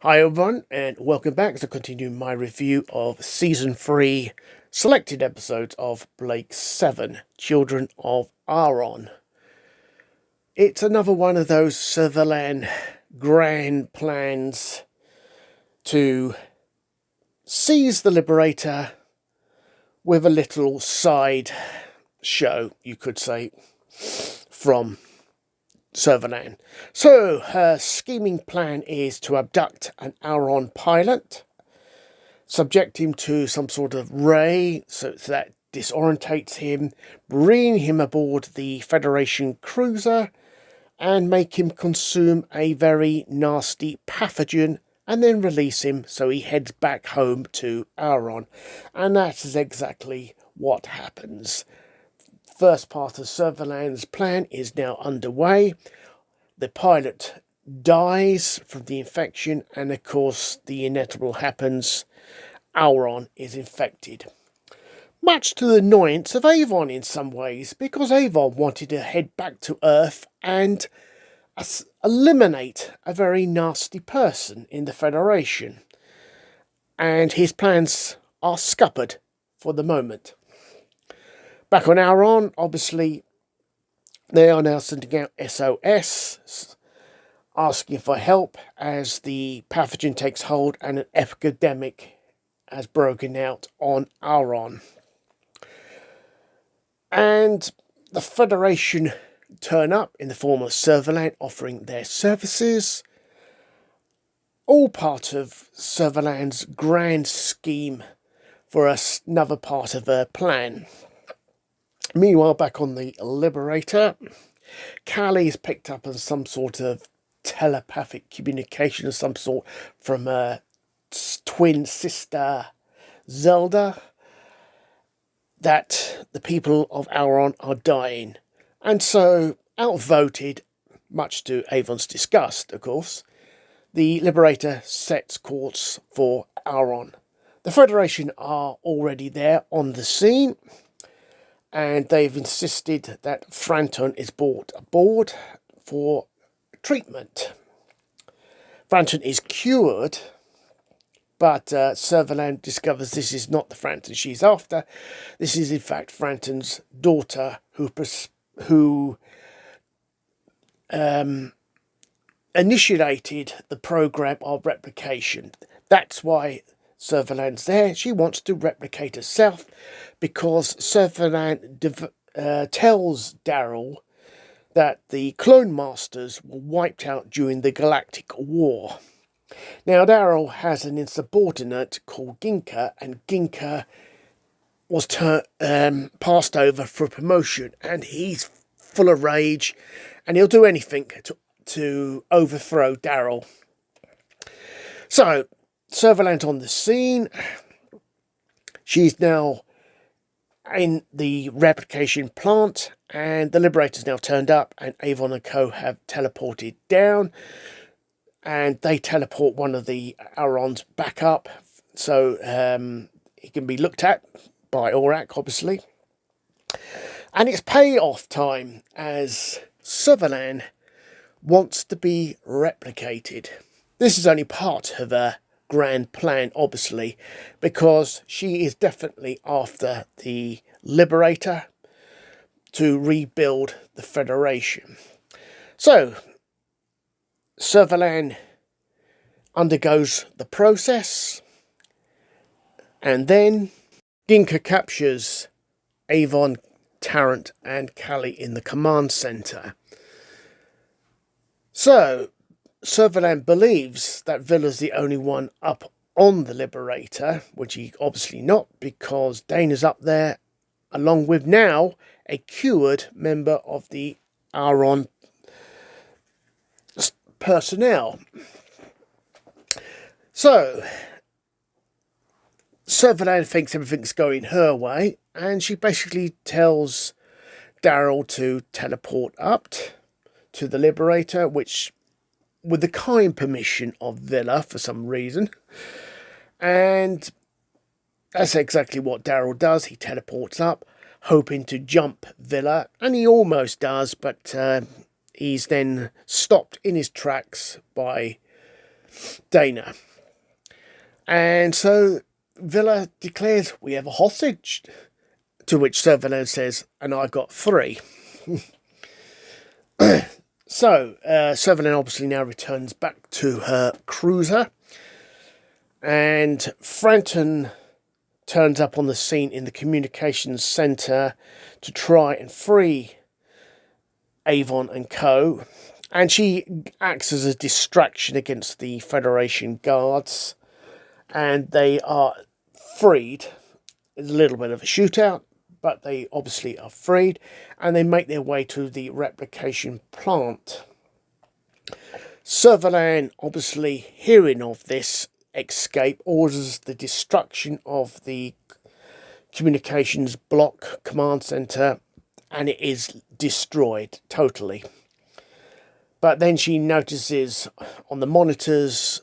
Hi everyone, and welcome back as I continue my review of Season 3 selected episodes of Blake 7, Children of Auron. It's another one of those Serlin grand plans to seize the Liberator with a little side show, you could say, from Serlin. So her scheming plan is to abduct an Auron pilot, subject him to some sort of ray so that disorientates him, bring him aboard the Federation cruiser, and make him consume a very nasty pathogen, and then release him so he heads back home to Auron. And that is exactly what happens. First part of Serlin's plan is now underway. The pilot dies from the infection, and of course the inevitable happens. Auron is infected. Much to the annoyance of Avon in some ways, because Avon wanted to head back to Earth and eliminate a very nasty person in the Federation. And his plans are scuppered for the moment. Back on Auron, obviously, they are now sending out SOS, asking for help as the pathogen takes hold and an epidemic has broken out on Auron. And the Federation turn up in the form of Serlin offering their services, all part of Serlin's grand scheme for another part of her plan. Meanwhile, back on the Liberator, Callie is picked up on some sort of telepathic communication of some sort from her twin sister Zelda, that the people of Auron are dying. And so, outvoted, much to Avon's disgust, of course, the Liberator sets course for Auron. The Federation are already there on the scene, and they've insisted that Franton is brought aboard for treatment. Franton is cured, but Serlin discovers this is not the Franton she's after. This is in fact Franton's daughter, who initiated the program of replication. That's why Serlin's there. She wants to replicate herself because Serlin tells Daryl that the Clone Masters were wiped out during the Galactic War. Now, Daryl has an insubordinate called Ginka, and Ginka was passed over for promotion, and he's full of rage, and he'll do anything to overthrow Daryl. So, Serlin's on the scene. She's now in the replication plant, and the Liberator's now turned up, and Avon and co have teleported down, and they teleport one of the Aurons back up, so he can be looked at by Auron, obviously. And it's payoff time, as Serlin wants to be replicated. This is only part of her grand plan, obviously, because she is definitely after the Liberator to rebuild the Federation. So, Serlin undergoes the process, and then Ginka captures Avon, Tarrant and Callie in the command centre. So, Serlin believes that Villa's the only one up on the Liberator, which he obviously not, because Dana's up there, along with now a cured member of the Auron personnel. So, Serlin thinks everything's going her way, and she basically tells Daryl to teleport up to the Liberator, which, with the kind permission of Villa for some reason. And that's exactly what Daryl does. He teleports up, hoping to jump Villa, and he almost does, but he's then stopped in his tracks by Dana. And so Villa declares, we have a hostage. To which Serlin says, and I got 3. So, Serlin obviously now returns back to her cruiser. And Frampton turns up on the scene in the communications centre to try and free Auron and co. And she acts as a distraction against the Federation guards. And they are freed. There's a little bit of a shootout, but they obviously are freed. And they make their way to the replication plant. Serlin, obviously hearing of this escape, orders the destruction of the communications block command center, and it is destroyed totally. But then she notices on the monitors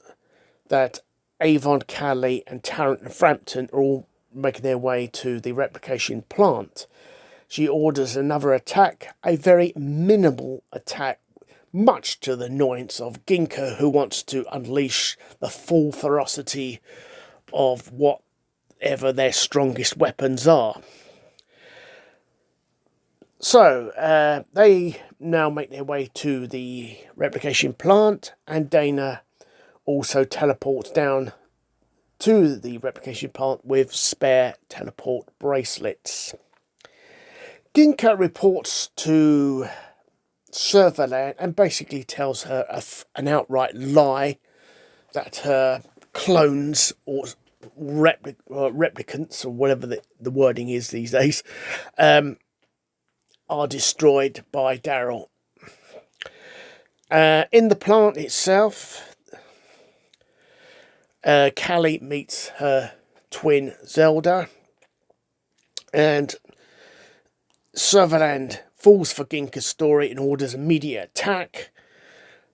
that Auron, Callie and Tarrant and Frampton are all making their way to the replication plant. She orders another attack, a very minimal attack, much to the annoyance of Ginka, who wants to unleash the full ferocity of whatever their strongest weapons are. So, they now make their way to the replication plant, and Dana also teleports down to the replication plant with spare teleport bracelets. Ginka reports to Serlin and basically tells her an outright lie that her clones or replicants, or whatever the wording is these days, are destroyed by Daryl. In the plant itself, Callie meets her twin Zelda, and Serlin falls for Ginka's story and orders immediate attack,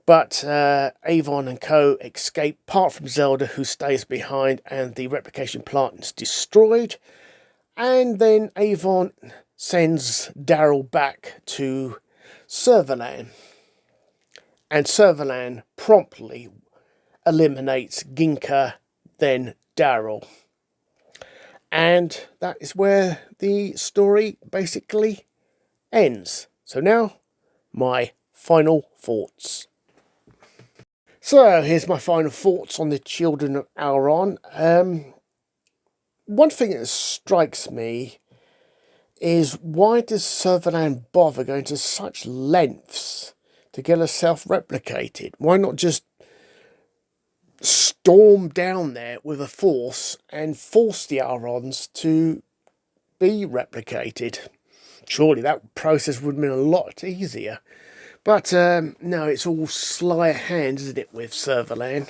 but Auron and co. escape, apart from Zelda, who stays behind, and the replication plant is destroyed. And then Auron sends Daryl back to Serlin, and Serlin promptly eliminates Ginka, then Daryl. And that is where the story basically ends. So now, my final thoughts. So, here's my final thoughts on the Children of Auron. One thing that strikes me is, why does Serlin bother going to such lengths to get herself replicated? Why not just storm down there with a force and force the Aurons to be replicated? Surely that process would have been a lot easier. But no, it's all sleight of hand, isn't it, with Serlin?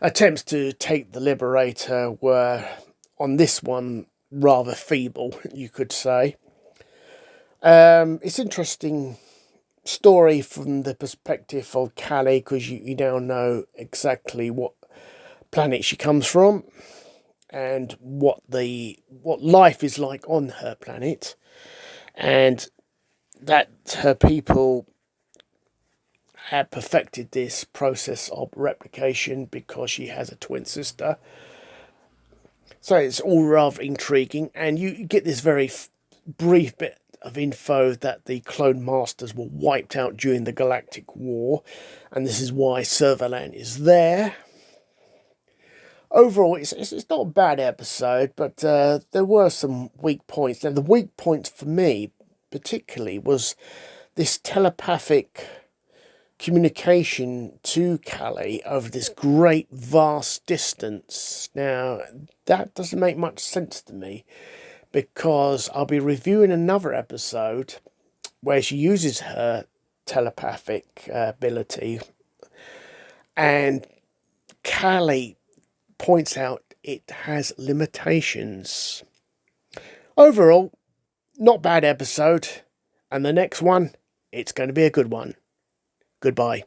Attempts to take the Liberator were, on this one, rather feeble, you could say. It's interesting story from the perspective of Callie, because you now know exactly what planet she comes from and what life is like on her planet, and that her people had perfected this process of replication because she has a twin sister. So it's all rather intriguing, and you get this very brief bit of info that the clone masters were wiped out during the Galactic War, and this is why Serlin is there. Overall, it's not a bad episode, but there were some weak points. Now, the weak point for me, particularly, was this telepathic communication to Callie over this great, vast distance. Now, that doesn't make much sense to me, because I'll be reviewing another episode where she uses her telepathic ability, and Callie points out it has limitations. Overall, not bad episode, and the next one, it's going to be a good one. Goodbye.